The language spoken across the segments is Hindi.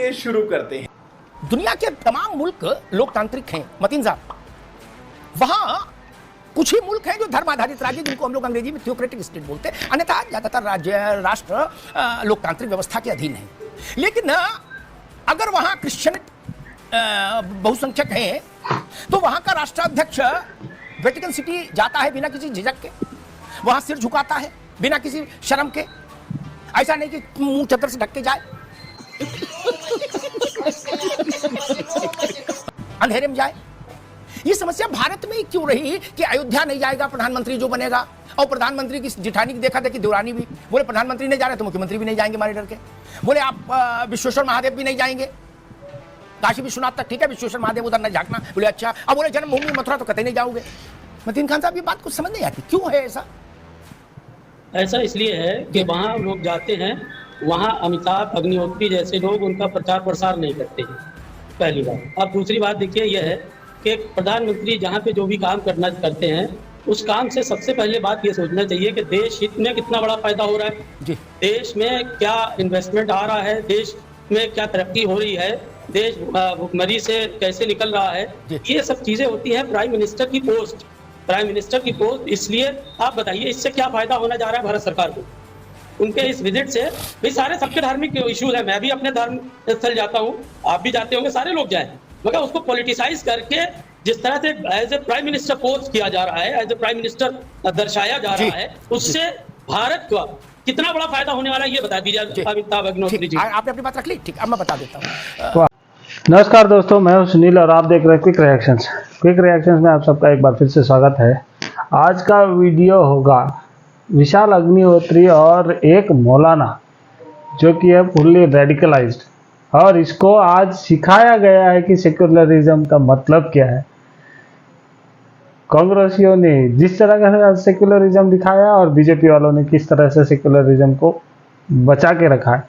लिए शुरू करते हैं। दुनिया के तमाम मुल्क लोकतांत्रिक हैं मतीन साहब, वहां कुछ ही मुल्क हैं जो धर्म आधारित राज्य, जिनको हम लोग अंग्रेजी में थियोक्रेटिक स्टेट बोलते हैं, अन्यथा ज्यादातर राष्ट्र लोकतांत्रिक व्यवस्था के अधीन है। लेकिन अगर वहां क्रिश्चियन बहुसंख्यक हैं तो वहां का राष्ट्राध्यक्ष वेटिकन सिटी जाता है बिना किसी झिझक के, वहां सिर झुकाता है बिना किसी शर्म के, ऐसा नहीं कि मुंह चदर से ढक के जाए, अंधेरे में जाए। ये समस्या भारत में क्यों रही कि अयोध्या नहीं जाएगा प्रधानमंत्री जो बनेगा, और प्रधानमंत्री की जिठानी की देखा देखी देवरानी भी बोले प्रधानमंत्री नहीं जा रहे तो मुख्यमंत्री भी नहीं जाएंगे हमारे डर के, बोले आप विश्वेश्वर महादेव भी नहीं जाएंगे, काशी विश्वनाथ तक ठीक है, विश्वेश्वर महादेव उधर नहीं झांकना, बोले अच्छा, अब बोले जन्मभूमि मथुरा तो कतई नहीं जाओगे। मतीन खान साहब ये बात कुछ समझ नहीं आती, क्यों है ऐसा? ऐसा इसलिए है कि वहाँ लोग जाते हैं, वहाँ अमिताभ अग्निहोत्री जैसे लोग उनका प्रचार प्रसार नहीं करते हैं, पहली बात। अब दूसरी बात देखिए यह है कि प्रधानमंत्री जहाँ पे जो भी काम करना करते हैं उस काम से सबसे पहले बात ये सोचना चाहिए कि देश हित में कितना बड़ा फायदा हो रहा है जी, देश में क्या इन्वेस्टमेंट आ रहा है, देश में क्या तरक्की हो रही है, देश भुखमरी से कैसे निकल रहा है, ये सब चीजें होती हैं प्राइम मिनिस्टर की पोस्ट। प्राइम मिनिस्टर की पोस्ट इसलिए आप बताइए इससे क्या फायदा होना जा रहा है भारत सरकार को उनके इस विजिट से? भाई सारे सबके धार्मिक इश्यूज है, मैं भी अपने धर्म स्थल जाता हूँ, आप भी जाते होंगे, सारे लोग जाए, मगर उसको पॉलिटिसाइज करके जिस तरह से as a prime minister post किया जा रहा है, एज ए प्राइम मिनिस्टर दर्शाया जा रहा है, उससे भारत का कितना बड़ा फायदा होने वाला है ये बता दीजिए अमिताभ अग्निहोत्री जी। आपने अपनी बात रख ली, ठीक, अब मैं बता देता हूँ। नमस्कार दोस्तों, मैं हूं सुनील और आप देख रहे हैं क्विक रिएक्शंस। क्विक रिएक्शंस में आप सबका एक बार फिर से स्वागत है। आज का वीडियो होगा विशाल अग्निहोत्री और एक मौलाना जो कि है फुल्ली रेडिकलाइज्ड, और इसको आज सिखाया गया है कि सेक्युलरिज्म का मतलब क्या है। कांग्रेसियों ने जिस तरह का सेक्युलरिज्म दिखाया और बीजेपी वालों ने किस तरह से सेक्युलरिज्म को बचा के रखा है,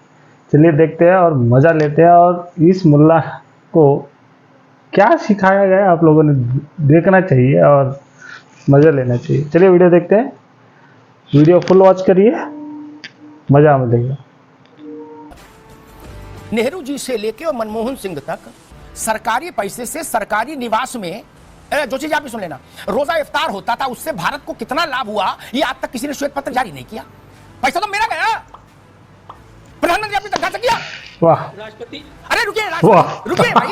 चलिए देखते हैं और मज़ा लेते हैं। और इस मुल्ला को क्या सिखाया गया आप लोगों ने देखना चाहिए और मज़ा लेना चाहिए। चलिए वीडियो देखते हैं, वीडियो फुल वॉच करिए, मज़ा मिलेगा। नेहरू जी से लेके और मनमोहन सिंह तक सरकारी पैसे से सरकारी निवास में, जो चीज आप भी सुन लेना, रोजा इफ्तार होता था, उससे भारत को कितना लाभ हुआ ये आज तक किसी ने श्वेत पत्र जारी नहीं किया। पैसा तो मेरा गया, प्रधानमंत्री अपनी तनख्वाह से किया। वाह, राष्ट्रपति, अरे रुकिए रुकिए भाई,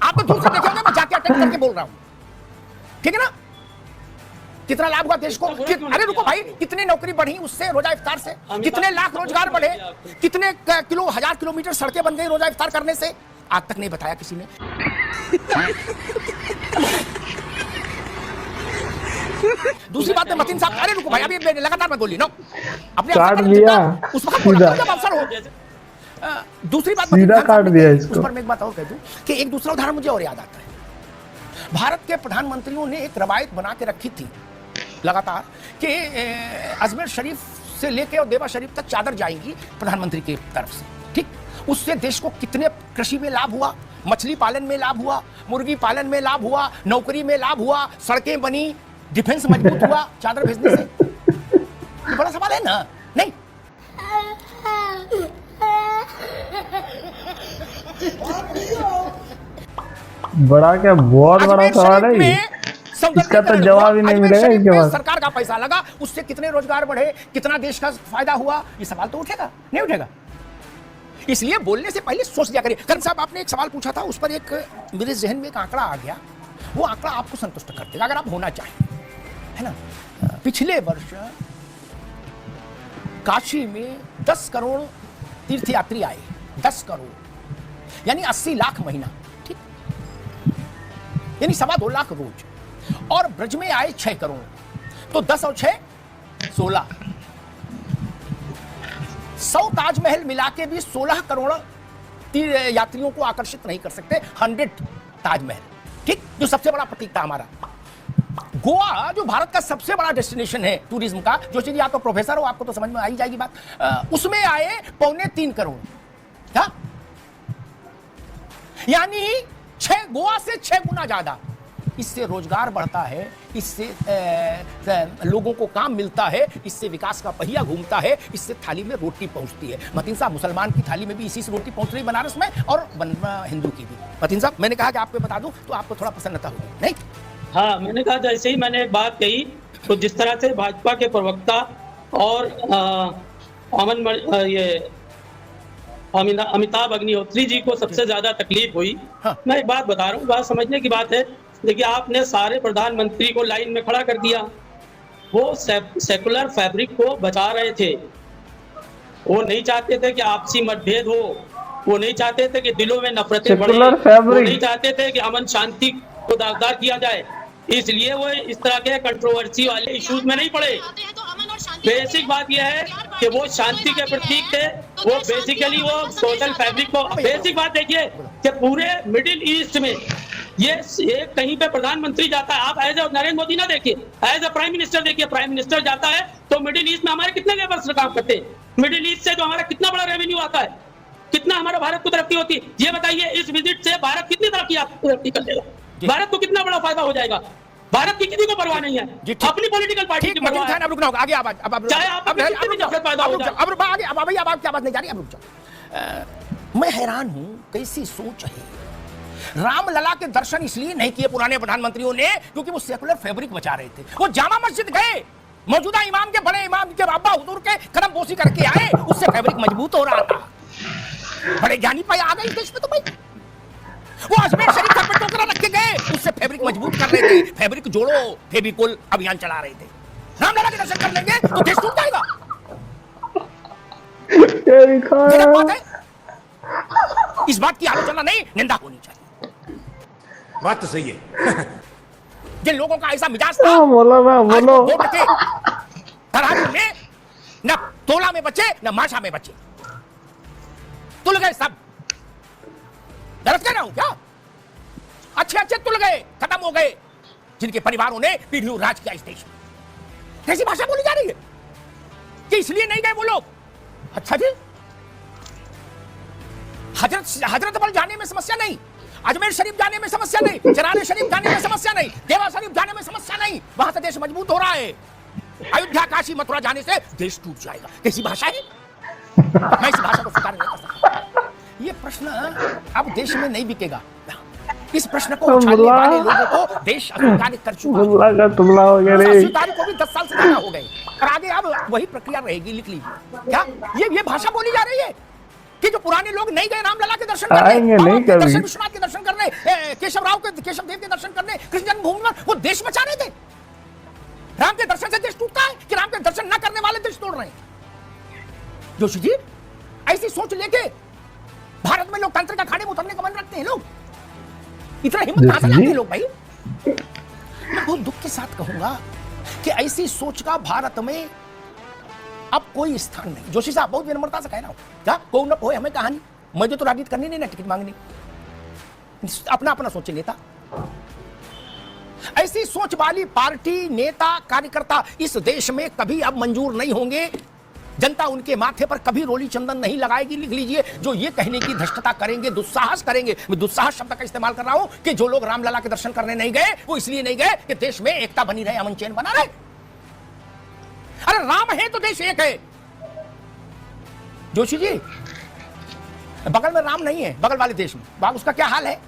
आप तो दूर से देखे होंगे, मैं जाके अटेंड करके बोल रहा हूं, ठीक है ना? कितना लाभ हुआ देश को? अरे रुको भाई, कितनी नौकरी बढ़ी उससे, रोजा इफ्तार से, कितने लाख रोजगार बढ़े, कितने हजार किलोमीटर सड़कें बन गई रोजा इफ्तार करने से, आज तक नहीं बताया किसी ने। दूसरी बात है मतीन साहब, अरे रुको भाई, अभी लगातार मैं बोली ना, अपने काट दिया उस वक्त जब अवसर हो। दूसरी बात सीधा काट दिया इसको। उस पर मैं एक बात और कह दूं कि एक दूसरा उदाहरण मुझे और याद आता है। भारत के प्रधानमंत्रियों ने एक रवायत बना के रखी थी लगातार कि अजमेर शरीफ से लेके और देवा शरीफ तक चादर जाएंगी प्रधानमंत्री की तरफ से, ठीक? उससे देश को कितने कृषि में लाभ हुआ, मछली पालन में लाभ हुआ, मुर्गी पालन में लाभ हुआ, नौकरी में लाभ हुआ, सड़कें बनी, डिफेंस मजबूत हुआ चादर भेजने से। ये बड़ा सवाल है ना? नहीं, बड़ा क्या, बहुत बड़ा सवाल है, इसका तो जवाब ही नहीं मिलेगा इसके बाद। सरकार का पैसा लगा, उससे कितने रोजगार बढ़े, कितना देश का फायदा हुआ, ये सवाल तो उठेगा, नहीं उठेगा? इसलिए बोलने से पहले सोच लिया करिए। करण साहब, आपने एक सवाल पूछा था, उस पर एक मेरे जहन में एक आंकड़ा आ गया, वो आंकड़ा आपको संतुष्ट कर देगा अगर आप होना चाहें, है ना? पिछले वर्ष काशी में 10 करोड़ तीर्थयात्री आए, 10 करोड़ यानी 80 लाख महीना, ठीक? यानी 2.25 लाख रोज, और ब्रज में आए 6 करोड़, तो 10 और 6 16, 100 ताजमहल मिला के भी 16 करोड़ यात्रियों को आकर्षित नहीं कर सकते। 100 ताजमहल, ठीक, जो सबसे बड़ा प्रतीक था हमारा। गोवा जो भारत का सबसे बड़ा डेस्टिनेशन है टूरिज्म का, जो चीज आप तो प्रोफेसर हो, आपको तो समझ में आई जाएगी बात, उसमें आए 2.25 करोड़, क्या? यानी गोवा से 6 गुना ज्यादा। इससे रोजगार बढ़ता है, इससे लोगों को काम मिलता है, इससे विकास का पहिया घूमता है, इससे थाली में रोटी पहुंचती है। मतीन साहब, मुसलमान की थाली में भी इसी से रोटी पहुंच रही बनारस में, और हिंदू की भी। मतीन साहब, मैंने कहा कि आपको बता दूं तो आपको थोड़ा प्रसन्नता होगी, नहीं? हाँ, मैंने कहा जैसे ही मैंने एक बात कही, तो जिस तरह से भाजपा के प्रवक्ता और अमिताभ अग्निहोत्री जी को सबसे ज्यादा तकलीफ हुई। हाँ। मैं एक बात बता रहा हूँ, बात समझने की बात है। देखिए, आपने सारे प्रधानमंत्री को लाइन में खड़ा कर दिया। वो सेकुलर फैब्रिक को बचा रहे थे। वो नहीं चाहते थे कि आपसी मतभेद हो, वो नहीं चाहते थे कि दिलों में नफरतें बढ़े, वो नहीं चाहते थे कि अमन शांति को दागदार किया जाए। इसलिए वो इस तरह के कंट्रोवर्सी वाले इश्यूज में नहीं पड़े। बेसिक बात यह है कि वो शांति के प्रतीक थे। वो बेसिकली वो सोशल फैब्रिक को, बेसिक बात देखिए कि पूरे मिडिल ईस्ट में ये एक कहीं पे प्रधानमंत्री जाता है, आप एज ए नरेंद्र मोदी ना देखिए, एज ए प्राइम मिनिस्टर देखिए। प्राइम मिनिस्टर जाता है तो मिडिल ईस्ट में हमारे कितने लेबर्स काम करते हैं, मिडिल ईस्ट से जो हमारा कितना बड़ा रेवेन्यू आता है, कितना हमारा भारत को तरक्की होती है। ये बताइए, इस विजिट से भारत कितनी तरक्की कर लेगा, भारत को कितना बड़ा फायदा हो जाएगा। भारत की किसी को परवाह नहीं है, अपनी पॉलिटिकल पार्टी की परवाह है। अब रुकना होगा, आगे आवाज, अब चाहे आप कितनी नफरत पैदा हो जाए। अब आगे, अब अभी आवाज की आवाज नहीं जा रही, अब रुक जाओ। मैं हैरान हूं, कैसी सोच है। रामलला के दर्शन इसलिए नहीं किए पुराने प्रधानमंत्रियों ने क्योंकि वो सेकुलर फैब्रिक बचा रहे थे। वो जामा मस्जिद गए, मौजूदा इमाम के, बड़े इमाम के अब्बा हुजूर के कदम बोसी करके आए, उससे फैब्रिक मजबूत हो रहा था। बड़े ज्ञानी पाए आ गए देश में। तो भाई वो अजमेर शरीफ का टोकरा रख के गए, उससे फैब्रिक मजबूत कर रहे थे। फैब्रिक जोड़ो फेविकोल अभियान चला रहे थे। रामलला के दर्शन कर लेंगे तो देश टूट जाएगा। गलत बात है, इस बात की आलोचना नहीं, निंदा होनी चाहिए। बात तो सही है। जिन लोगों का ऐसा मिजाज था, बोलो वोट के तराजू में न तोला में बचे न माशा में बचे, तुल गए सब। गलत कह रहा हूं क्या? अच्छे अच्छे तुल गए, खत्म हो गए, जिनके परिवारों ने पीढ़ियों राज किया इस देश में। कैसी भाषा बोली जा रही है कि इसलिए नहीं गए वो लोग। अच्छा जी, हजरत बल जाने में समस्या नहीं, अजमेर शरीफ जाने में समस्या नहीं, चराने शरीफ जाने में समस्या नहीं, देवा शरीफ जाने में समस्या नहीं, वहां से देश मजबूत हो रहा है। अयोध्या, काशी, मथुरा जाने से देश टूट जाएगा। कैसी भाषा है? मैं इस भाषा को स्वीकार नहीं कर सकता। ये प्रश्न अब देश में नहीं बिकेगा। इस प्रश्न को उछालने वाले लोगों को देश अस्वीकार कर चुका है। अस्वीकार को भी 10 साल से ज्यादा हो गए, और आगे अब वही प्रक्रिया रहेगी। लिख लीजिए क्या ये भाषा बोली जा रही है कि जो पुराने लोग नहीं गए रामलला के दर्शन करने, दर्शन विश्वनाथ के दर्शन करने, केशव देव के दर्शन करने, कृष्ण जन्मभूमि पर वो देश बचा रहे थे। राम के दर्शन से देश टूटता है कि राम के दर्शन न करने वाले देश तोड़ रहे हैं? जोशी जी, ऐसी सोच लेके भारत में लोकतंत्र का खाने में उतरने का मन रखते हैं लोग। इतना हिम्मत कहां से लाते हैं लोग भाई? मैं बहुत दुख के साथ कहूंगा कि ऐसी सोच का भारत में अब कोई स्थान नहीं। जोशी साहब, बहुत विनम्रता से कह रहा हूं, क्या को न हो हमें कहानी, मुझे तो राजनीति करनी नहीं ना टिकट मांगनी, अपना अपना सोचे नेता। ऐसी सोच वाली पार्टी, नेता, कार्यकर्ता इस देश में कभी अब मंजूर नहीं होंगे। जनता उनके माथे पर कभी रोली चंदन नहीं लगाएगी। लिख लीजिए, जो ये कहने की धृष्टता करेंगे, दुस्साहस करेंगे, मैं दुस्साहस शब्द का इस्तेमाल कर रहा हूं कि जो लोग रामलला के दर्शन करने नहीं गए वो इसलिए नहीं गए कि देश में एकता बनी रहे, अमन चैन बना रहे। अरे राम है तो देश एक है। जोशी जी, बगल में राम नहीं है, बगल वाले देश में, बाग उसका क्या हाल है?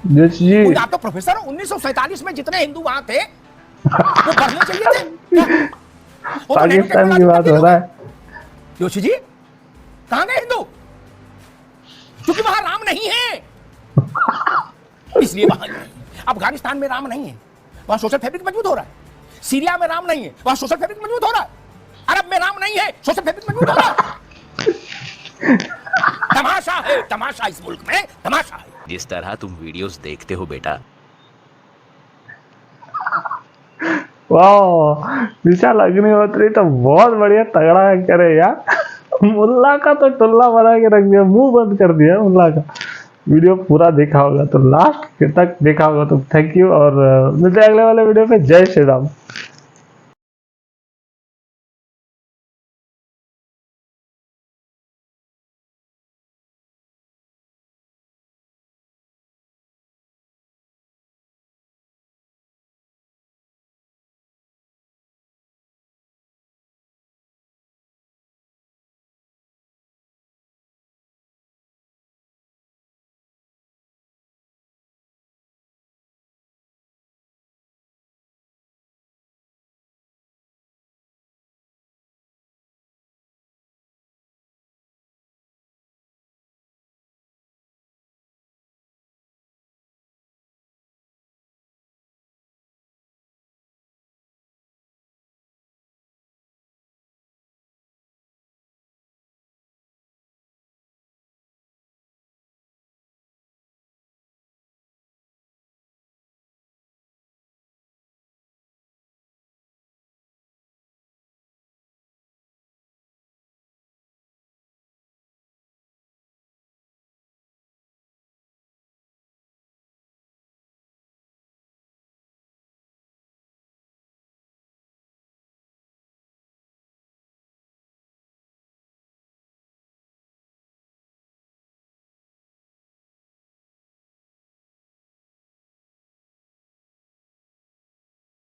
जोशी जी, आप तो प्रोफेसर, 1947 में जितने हिंदू वहां थे वो बढ़ने चाहिए थे। पाकिस्तान की बात हो रहा है। जोशी जी, कहां गए हिंदू? क्योंकि वहां राम नहीं है, इसलिए वहां नहीं। अफगानिस्तान में राम नहीं है, वहां सोशल फैब्रिक मजबूत हो रहा है। सीरिया में राम नहीं है, वहां सोशल फैब्रिक मजबूत हो रहा है। अरब में राम नहीं है, सोशल फैब्रिक मजबूत हो रहा है। तमाशा है, तमाशा इस मुल्क में तमाशा है। जिस तरह तुम वीडियोस देखते हो बेटा, वाह, विशाल अग्निहोत्री तो बहुत बढ़िया तगड़ा करे यार। मुल्ला का तो टुल्ला बना के रख दिया, मुंह बंद कर दिया मुल्ला का। वीडियो पूरा देखा होगा तो लास्ट तक देखा होगा तो थैंक यू, और मिलते हैं अगले वाले वीडियो पे। जय श्री राम।